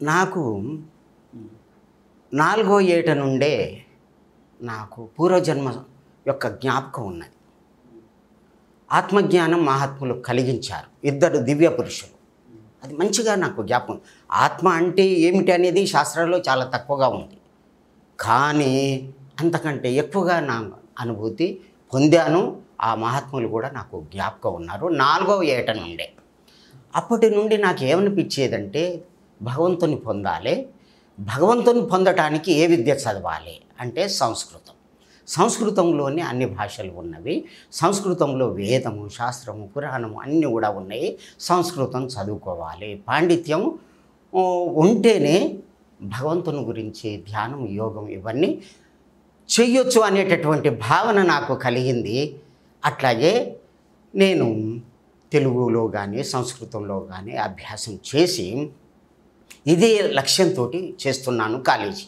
నాకు 4వ ఏట నుండే నాకు పూర్వజన్మ యొక్క జ్ఞాపకం ఉన్నది. ఆత్మజ్ఞానం మహాత్ములు కలిగించారు, ఇద్దరు దివ్య పురుషులు. అది మంచిగా నాకు జ్ఞాపకం. ఆత్మ అంటే ఏమిటి అనేది శాస్త్రాల్లో చాలా తక్కువగా ఉంది, కానీ అంతకంటే ఎక్కువగా నా అనుభూతి పొందాను. ఆ మహాత్ములు కూడా నాకు జ్ఞాపకం ఉన్నారు 4వ ఏట నుండే. అప్పటి నుండి నాకు ఏమనిపించేదంటే, భగవంతుని పొందాలి, భగవంతుని పొందటానికి ఏ విద్య చదవాలి అంటే సంస్కృతం. సంస్కృతంలోనే అన్ని భాషలు ఉన్నవి, సంస్కృతంలో వేదము, శాస్త్రము, పురాణము అన్నీ కూడా ఉన్నాయి. సంస్కృతం చదువుకోవాలి, పాండిత్యం ఉంటేనే భగవంతుని గురించి ధ్యానం, యోగం ఇవన్నీ చెయ్యొచ్చు అనేటటువంటి భావన నాకు కలిగింది. అట్లాగే నేను తెలుగులో కానీ సంస్కృతంలో కానీ అభ్యాసం చేసి ఇదే లక్ష్యంతో చేస్తున్నాను కాలేజీ.